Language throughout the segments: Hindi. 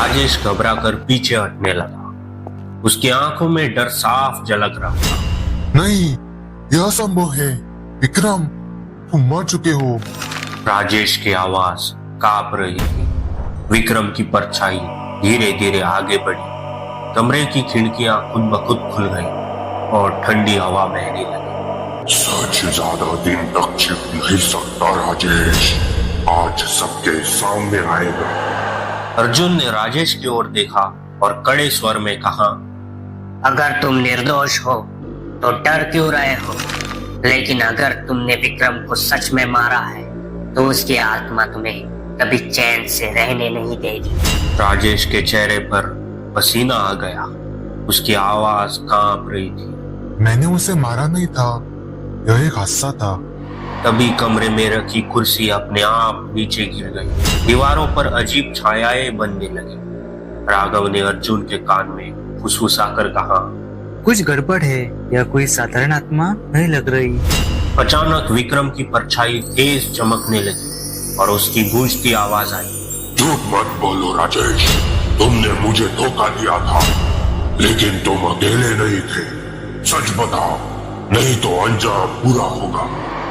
राजेश घबरा कर पीछे हटने लगा। उसकी आंखों में डर साफ झलक रहा था। नहीं, यह संभव है। विक्रम, तुम मर चुके हो। राजेश की आवाज कांप रही थी। विक्रम की परछाई धीरे धीरे आगे बढ़ी। कमरे की खिड़कियां खुद ब खुद खुल गई और ठंडी हवा बहने लगी। सच ज्यादा दिन तक छिप नहीं सकता राजेश, आज सबके सामने आएगा। अर्जुन ने राजेश की ओर देखा और कड़े स्वर में कहा, अगर तुम निर्दोष हो तो डर क्यों रहे हो? लेकिन अगर तुमने विक्रम को सच में मारा है तो उसकी आत्मा तुम्हें कभी चैन से रहने नहीं देगी। राजेश के चेहरे पर पसीना आ गया। उसकी आवाज कांप रही थी। मैंने उसे मारा नहीं था, यह एक हादसा था। तभी कमरे में रखी कुर्सी अपने आप नीचे गिर गई। दीवारों पर अजीब छायाएं बनने लगी। राघव ने अर्जुन के कान में फुसफुसाकर कहा, कुछ गड़बड़ है, यह कोई साधारण आत्मा नहीं लग रही। अचानक विक्रम की परछाई तेज चमकने लगी और उसकी गूंजती आवाज आई, झूठ मत बोलो राजेश, तुमने मुझे धोखा दिया था, लेकिन तुम अकेले नहीं थे। सच बताओ, नहीं तो अंजाम बुरा होगा।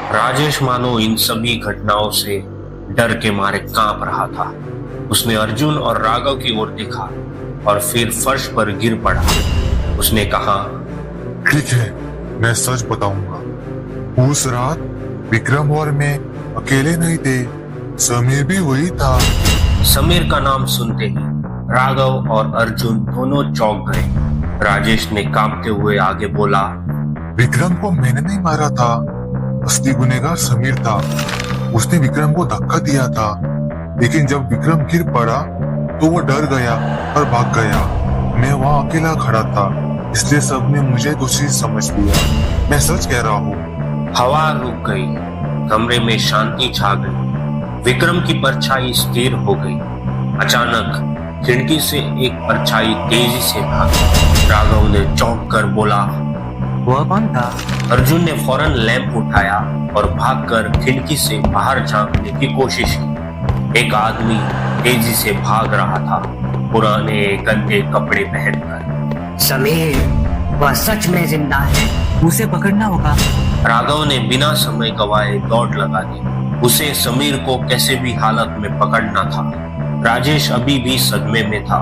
राजेश मानो इन सभी घटनाओं से डर के मारे कांप रहा था। उसने अर्जुन और राघव की ओर देखा और फिर फर्श पर गिर पड़ा। उसने कहा, ठीक है, मैं सच बताऊंगा। उस रात विक्रम और मैं अकेले नहीं थे, समीर भी वही था। समीर का नाम सुनते ही राघव और अर्जुन दोनों चौंक गए। राजेश ने कांपते हुए आगे बोला, विक्रम को मैंने नहीं मारा था, असली गुनहगार समीर था। उसने विक्रम को धक्का दिया था, लेकिन जब विक्रम गिर पड़ा तो वो डर गया और भाग गया। मैं वहाँ अकेला खड़ा था, इसलिए सबने मुझे दोषी समझ लिया। मैं सच कह रहा हूँ। हवा रुक गई। कमरे में शांति छा गई। विक्रम की परछाई स्थिर हो गई। अचानक खिड़की से एक परछाई तेजी से भागी। राघव ने चौंक कर बोला, वह कौन था? अर्जुन ने फौरन लैंप उठाया और भागकर खिड़की से बाहर झांकने की कोशिश की। एक आदमी तेजी से भाग रहा था, पुराने गंदे कपड़े पहनकर। समीर, वह सच में जिंदा है। उसे पकड़ना होगा। राघव ने बिना समय गवाए दौड़ लगा दी। उसे समीर को कैसे भी हालत में पकड़ना था। राजेश अभी भी सदमे में था।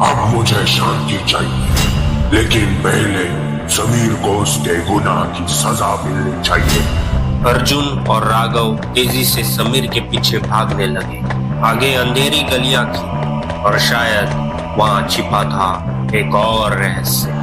अब मुझे शांति चाहिए, लेकिन पहले समीर को उसके गुनाह की सजा मिलनी चाहिए। अर्जुन और राघव तेजी से समीर के पीछे भागने लगे। आगे अंधेरी गलियां थी और शायद वहां छिपा था एक और रहस्य।